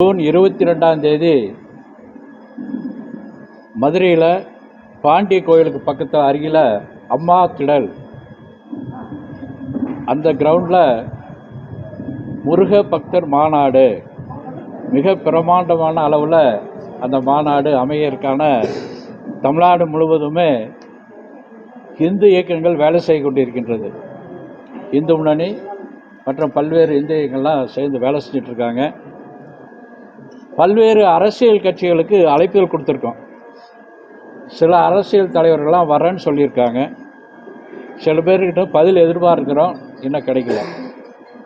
June 22 மதுரையில் பாண்டிய கோயிலுக்கு பக்கத்தில் அருகில் அம்மா திடல் அந்த கிரவுண்டில் முருக பக்தர் மாநாடு மிக பிரமாண்டமான அளவில் அந்த மாநாடு அமையறதுக்கான தமிழ்நாடு முழுவதுமே இந்து இயக்கங்கள் வேலை செய்து கொண்டிருக்கின்றது. இந்து முன்னணி மற்றும் பல்வேறு இந்து இயக்கங்கள்லாம் சேர்ந்து வேலை செஞ்சிட்ருக்காங்க. பல்வேறு அரசியல் கட்சிகளுக்கு அழைப்புகள் கொடுத்துருக்கோம். சில அரசியல் தலைவர்கள்லாம் வரேன்னு சொல்லியிருக்காங்க. சில பேர்கிட்ட பதில் எதிர்பார்க்கிறோம், இன்னும் கிடைக்கல.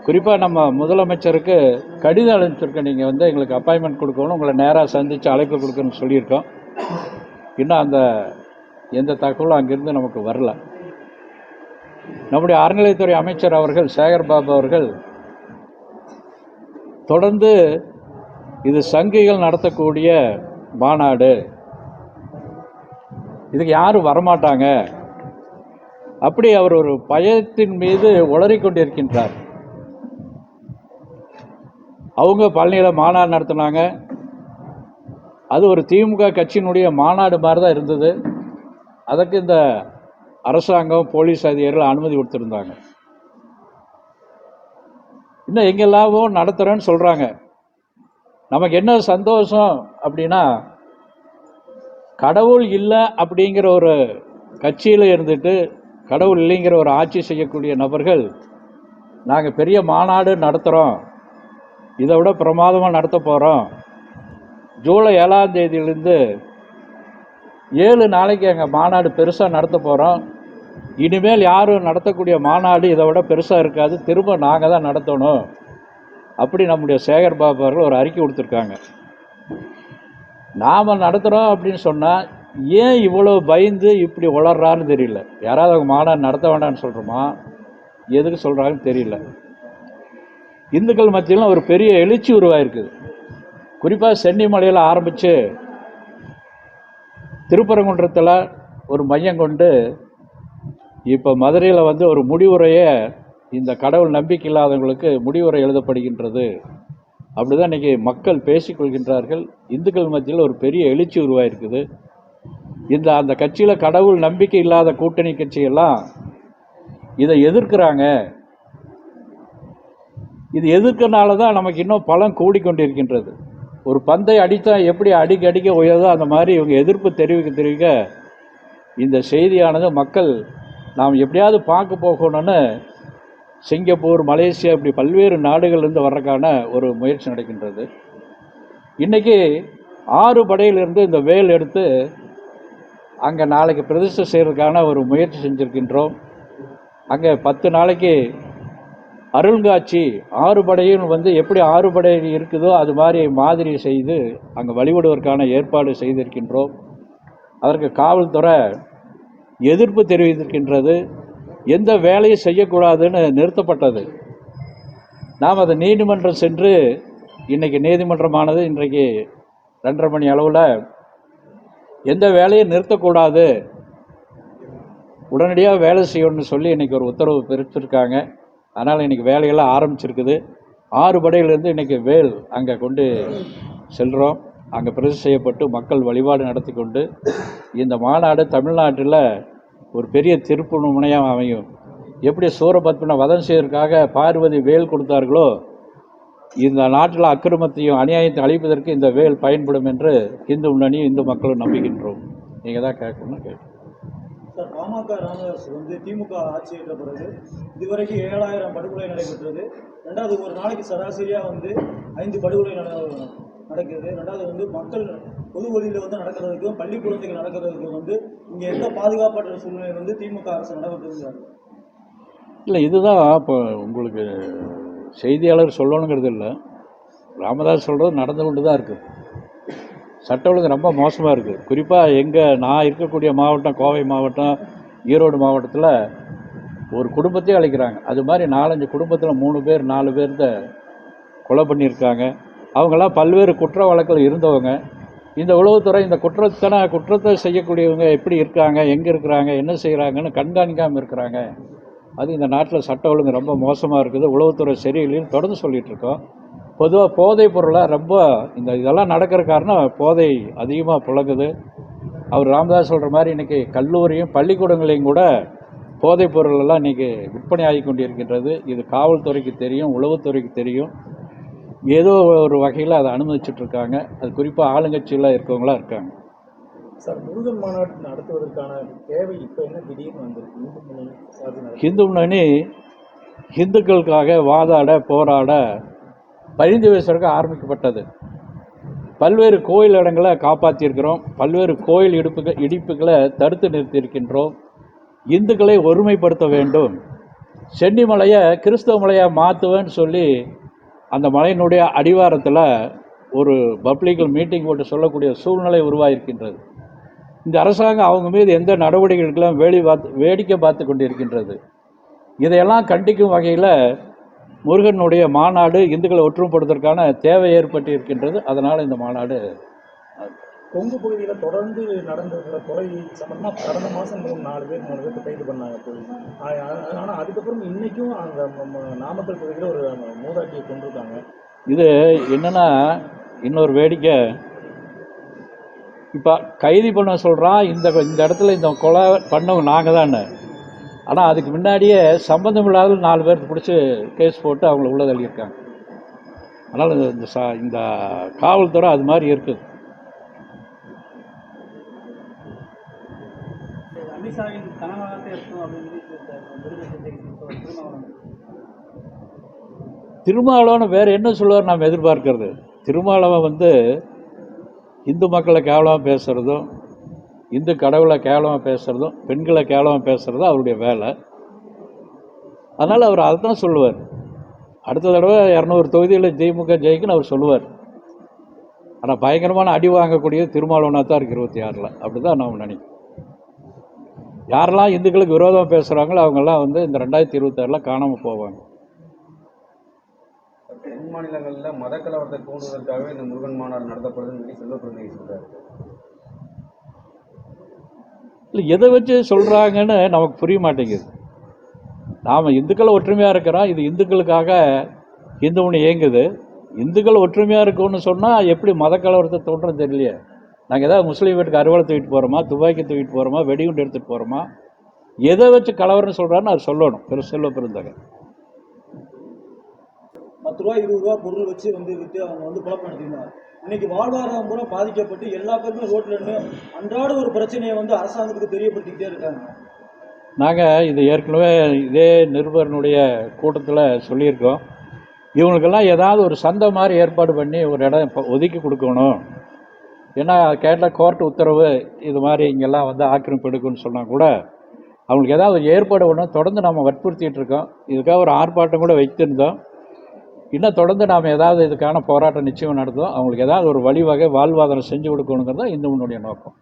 குறிப்பாக நம்ம முதலமைச்சருக்கு கடிதம் அனுப்பிச்சிருக்கோம். நீங்கள் எங்களுக்கு அப்பாயின்மெண்ட் கொடுக்கணும், உங்களை நேராக சந்தித்து அழைப்பு கொடுக்கணும்னு சொல்லியிருக்கோம். இன்னும் அந்த எந்த தகவலும் அங்கிருந்து நமக்கு வரல. நம்முடைய அறநிலையத்துறை அமைச்சர் அவர்கள் சேகர்பாபு அவர்கள் தொடர்ந்து இது சங்கிகள் நடத்தக்கூடிய மாநாடு, இதுக்கு யாரும் வரமாட்டாங்க அப்படி அவர் ஒரு பயத்தின் மீது உளறிக்கொண்டிருக்கின்றார். அவங்க பழனியில் மாநாடு நடத்தினாங்க. அது ஒரு திமுக கட்சியினுடைய மாநாடு மாதிரி தான் இருந்தது. அதற்கு இந்த அரசாங்கம் போலீஸ் அதிகாரிகள் அனுமதி கொடுத்துருந்தாங்க. இன்னும் எங்கெல்லாமோ நடத்துகிறேன்னு சொல்கிறாங்க. நமக்கு என்ன சந்தோஷம் அப்படின்னா, கடவுள் இல்லை அப்படிங்கிற ஒரு கட்சியில் இருந்துட்டு கடவுள் இல்லைங்கிற ஒரு ஆட்சி செய்யக்கூடிய நபர்கள் நாங்கள் பெரிய மாநாடு நடத்துகிறோம், இதை விட பிரமாதமாக நடத்த போகிறோம், ஜூலை 7 7 நாளைக்கு எங்கள் மாநாடு பெருசாக நடத்த போகிறோம், இனிமேல் யாரும் நடத்தக்கூடிய மாநாடு இதை விட பெருசாக இருக்காது, திரும்ப நாங்கள் தான் நடத்தணும் அப்படி நம்முடைய சேகர்பாபு அவர்கள் ஒரு அறிக்கை கொடுத்துருக்காங்க. நாம் நடத்துகிறோம் அப்படின்னு சொன்னால் ஏன் இவ்வளோ பயந்து இப்படி உளர்றான்னு தெரியல. யாராவது அவங்க மாநாடு நடத்த வேண்டாம்னு சொல்கிறோமா, எதுக்கு சொல்கிறாங்கன்னு தெரியல. இந்துக்கள் மத்தியில் ஒரு பெரிய எழுச்சி உருவாயிருக்குது. குறிப்பாக சென்னிமலையில் ஆரம்பித்து திருப்பரங்குன்றத்தில் ஒரு மையம் கொண்டு இப்போ மதுரையில் ஒரு முடிவுரையை இந்த கடவுள் நம்பிக்கை இல்லாதவங்களுக்கு முடிவுரை எழுதப்படுகின்றது. அப்படி தான் இன்றைக்கி மக்கள் பேசிக்கொள்கின்றார்கள். இந்துக்கள் மத்தியில் ஒரு பெரிய எழுச்சி உருவாயிருக்குது. அந்த கட்சியில் கடவுள் நம்பிக்கை இல்லாத கூட்டணி கட்சியெல்லாம் இதை எதிர்க்கிறாங்க. இது எதிர்க்கிறனால தான் நமக்கு இன்னும் பலம் கூடிக்கொண்டிருக்கின்றது. ஒரு பந்தை அடித்தா எப்படி அடிக்க உயர்தோ அந்த மாதிரி இவங்க எதிர்ப்பு தெரிவிக்க இந்த செய்தியானது மக்கள் நாம் எப்படியாவது பார்க்க போகணும்னு சிங்கப்பூர், மலேசியா இப்படி பல்வேறு நாடுகள்லேருந்து வர்றதுக்கான ஒரு முயற்சி நடக்கின்றது. இன்றைக்கி 6 படையிலிருந்து இந்த வேல் எடுத்து அங்கே நாளைக்கு பிரதிஷ்டை செய்கிறதுக்கான ஒரு முயற்சி செஞ்சுருக்கின்றோம். அங்கே 10 நாளைக்கு அருள்காட்சி 6 படையும் எப்படி 6 படை இருக்குதோ அது மாதிரி செய்து அங்கே வழிபடுவதற்கான ஏற்பாடு செய்திருக்கின்றோம். அதற்கு காவல்துறை எதிர்ப்பு தெரிவித்திருக்கின்றது. எந்த வேலையும் செய்யக்கூடாதுன்னு நிறுத்தப்பட்டது. நாம் அதை நீதிமன்றம் சென்று இன்றைக்கி நீதிமன்றமானது இன்றைக்கு 2:30 மணி அளவில் எந்த வேலையும் நிறுத்தக்கூடாது, உடனடியாக வேலை செய்யணும்னு சொல்லி இன்றைக்கி ஒரு உத்தரவு பிறப்பிச்சிருக்காங்க. அதனால் இன்றைக்கி வேலையெல்லாம் ஆரம்பிச்சிருக்குது. 6 படையிலேருந்து இன்றைக்கி வேல் அங்கே கொண்டு செல்கிறோம். அங்கே பிரதிஷ்டை செய்யப்பட்டு மக்கள் வழிபாடு நடத்தி கொண்டு இந்த மாநாடு தமிழ்நாட்டில் ஒரு பெரிய திருப்பு முனையாக அமையும். எப்படி சூரபத்மனை வதம் செய்வதற்காக பார்வதி வேல் கொடுத்தார்களோ, இந்த நாட்டில் அக்கிரமத்தையும் அநியாயத்தை அழிப்பதற்கு இந்த வேல் பயன்படும் என்று இந்து முன்னணி இந்து மக்களும் நம்புகின்றோம். நீங்கள் தான் கேட்கணும். சார், பாமக ராமதாஸ் திமுக ஆட்சி ஏற்ற பிறகு இதுவரைக்கும் 7000 படுகொலை நடைபெற்றது. ரெண்டாவது, ஒரு நாளைக்கு சராசரியாக 5 படுகொலை நடக்குது. ரெண்டாவது மக்கள் பொது வழியில் நடக்கிறதுக்கும் பள்ளி குழந்தைகள் நடக்கிறதுக்கும் இங்கே எந்த பாதுகாப்பற்ற சூழ்நிலை திமுக அரசு நடந்துருந்தாங்க. இல்லை, இதுதான் இப்போ உங்களுக்கு செய்தியாளர் சொல்லணுங்கிறது இல்லை, ராமதாஸ் சொல்கிறது நடந்து கொண்டு தான் இருக்குது. சட்ட ஒழுங்கு ரொம்ப மோசமாக இருக்குது. குறிப்பாக நான் இருக்கக்கூடிய மாவட்டம் கோவை மாவட்டம், ஈரோடு மாவட்டத்தில் ஒரு குடும்பத்தையே அழைக்கிறாங்க. அது மாதிரி 4-5 குடும்பத்தில் 3 பேர் 4 பேர்த்த கொலை பண்ணியிருக்காங்க. அவங்களாம் பல்வேறு குற்ற வழக்கில் இருந்தவங்க. இந்த உளவுத்துறை இந்த குற்றத்தை செய்யக்கூடியவங்க எப்படி இருக்காங்க, எங்கே இருக்கிறாங்க, என்ன செய்கிறாங்கன்னு கண்காணிக்காமல் இருக்கிறாங்க. அது இந்த நாட்டில் சட்ட ஒழுங்கு ரொம்ப மோசமாக இருக்குது, உளவுத்துறை சரியில்லைன்னு தொடர்ந்து சொல்லிகிட்ருக்கோம். பொதுவாக போதைப் பொருளை ரொம்ப இதெல்லாம் நடக்கிற காரணம் போதை அதிகமாக புழங்குது. அவர் ராமதாஸ் சொல்கிற மாதிரி இன்றைக்கி கல்லூரியும் பள்ளிக்கூடங்களையும் கூட போதைப் பொருளெல்லாம் இன்றைக்கி விற்பனை ஆகி கொண்டிருக்கின்றது. இது காவல்துறைக்கு தெரியும், உளவுத்துறைக்கு தெரியும். ஏதோ ஒரு வகையில் அதை அனுமதிச்சுட்ருக்காங்க. அது குறிப்பாக ஆளுங்கட்சியில் இருக்கவங்களாம் இருக்காங்க. சார், முருகன் மாநாடு நடத்துவதற்கான தேவை இப்போ என்ன திடீர்னு வந்திருக்கு? இந்து முன்னணி இந்துக்களுக்காக வாதாட போராட பரிந்து பேசுறதுக்கு ஆரம்பிக்கப்பட்டது. பல்வேறு கோயில் இடங்களை காப்பாற்றியிருக்கிறோம், பல்வேறு கோயில் இடிப்புகளை தடுத்து நிறுத்தியிருக்கின்றோம். இந்துக்களை ஒருமைப்படுத்த வேண்டும், சென்னிமலையை கிறிஸ்தவ மலையாக மாற்றுவேன்னு சொல்லி அந்த மலையினுடைய அடிவாரத்தில் ஒரு பப்ளிக்கல் மீட்டிங் போட்டு சொல்லக்கூடிய சூழ்நிலை உருவாகியிருக்கின்றது. இந்த அரசாங்கம் அவங்க மீது எந்த நடவடிக்கைகளுக்கெல்லாம் வேடிக்கை பார்த்து கொண்டிருக்கின்றது. இதையெல்லாம் கண்டிக்கும் வகையில் முருகனுடைய மாநாடு இந்துக்களை ஒற்றுமைப்படுத்துவதற்கான தேவை ஏற்பட்டு இருக்கின்றது. அதனால் இந்த மாநாடு கொங்கு பகுதியில் தொடர்ந்து நடந்த கொலை சம்பந்தமாக கடந்த மாதம் 3 பேர் கைது பண்ணாங்க போலீஸ். ஆனால் அதுக்கப்புறம் இன்றைக்கும் அந்த நாமக்கல் பகுதியில் ஒரு மூதாட்டியை கொண்டிருக்காங்க. இது என்னென்னா இன்னொரு வேடிக்கை, இப்போ கைது பண்ண சொல்கிறான், இந்த இடத்துல இந்த கொலை பண்ணவங்க நாங்கள் தான். ஆனால் அதுக்கு முன்னாடியே சம்பந்தம் இல்லாத 4 பேருக்கு பிடிச்சி கேஸ் போட்டு அவங்கள உள்ள தள்ளியிருக்காங்க. அதனால் இந்த காவல்துறை அது மாதிரி இருக்குது. அமித்ஷாவின் கனவாக இருக்கும் அப்படின்னு திருமாவளவன் வேறு என்ன சொல்லுவார் நாம் எதிர்பார்க்கிறது? திருமாவளவன் இந்து மக்களை கேவலமாக பேசுகிறதும், இந்து கடவுளை கேவலமாக பேசுகிறதும், பெண்களை கேவலமாக பேசுகிறதும் அவருடைய வேலை. அதனால் அவர் அதை தான் சொல்லுவார். அடுத்த தடவை 200 தொகுதிகளில் திமுக ஜெயிக்குன்னு அவர் சொல்லுவார். ஆனால் பயங்கரமான அடி வாங்கக்கூடியது திருமாவளவனாக தான் இருக்குது 26. அப்படி தான் நாம் நினைக்கிறோம். யாரெல்லாம் இந்துக்களுக்கு விரோதமாக பேசுகிறாங்களோ அவங்கெல்லாம் இந்த 2026 காணாமல் போவாங்க. தென் மாநிலங்களில் மத கலவரத்தை தூண்டுவதற்காகவே இந்த முருகன் மாநாடு நடத்தப்படுதுன்னு சொல்லி செல்வப்பிரதிநிதி சொல்கிறார். இல்லை, எதை வச்சு சொல்கிறாங்கன்னு நமக்கு புரிய மாட்டேங்குது. நாம் இந்துக்கள் ஒற்றுமையாக இருக்கிறோம், இது இந்துக்களுக்காக இந்து ஒன்று இயங்குது. இந்துக்கள் ஒற்றுமையாக இருக்குன்னு சொன்னால் எப்படி மத கலவரத்தை தோன்றும் தெரியலையே. நாங்கள் ஏதாவது முஸ்லீம் வீட்டுக்கு அறுவலை தூக்கிட்டு போகிறோமா, துப்பாக்கி தூக்கிட்டு போகிறோமா, வெடிகுண்டு எடுத்துகிட்டு போகிறோமா? எதை வச்சு கலவரம்னு சொல்கிறாருன்னு அது சொல்லணும் செல்வ பெருந்தகை. 10 ரூபா 20 ரூபா பொருள் வச்சு விற்று அவங்க குழப்பம் நடத்திருந்தாங்க. இன்னைக்கு வாழ்வாதாரம் பூரா பாதிக்கப்பட்டு எல்லா பேருமே ரோட்ல இருந்து அன்றாட ஒரு பிரச்சனையை அரசாங்கத்துக்கு தெரியப்படுத்திக்கிட்டே இருக்காங்க. நாங்கள் இது ஏற்கனவே இதே நிருபரனுடைய கூட்டத்தில் சொல்லியிருக்கோம். இவங்களுக்கெல்லாம் ஏதாவது ஒரு சந்தை மாதிரி ஏற்பாடு பண்ணி ஒரு இடம் ஒதுக்கி கொடுக்கணும். ஏன்னா கேட்டால் கோர்ட் உத்தரவு இது மாதிரி இங்கெல்லாம் ஆக்கிரமிப்பு எடுக்குன்னு சொன்னால் கூட அவங்களுக்கு ஏதாவது ஒரு ஏற்பாடு ஒன்று தொடர்ந்து நம்ம வற்புறுத்திட்டு இருக்கோம். இதுக்காக ஒரு ஆர்ப்பாட்டம் கூட வைத்திருந்தோம். இன்னும் தொடர்ந்து நாம் ஏதாவது இதுக்கான போராட்டம் நிச்சயம் நடத்தும். அவங்களுக்கு ஏதாவது ஒரு வழிவகை வாழ்வாதாரம் செஞ்சு கொடுக்கணுங்கிறது தான் இந்த உன்னுடைய நோக்கம்.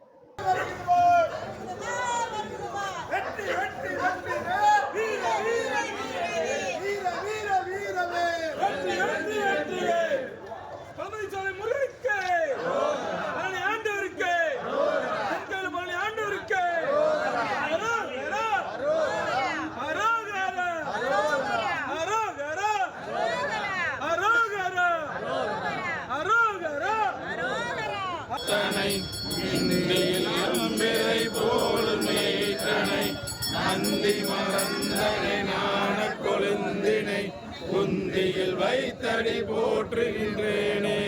நந்தி மறந்தனை ஞான கொழுந்தினை குந்தியில் வைத்தடி போற்றுகின்றேனே.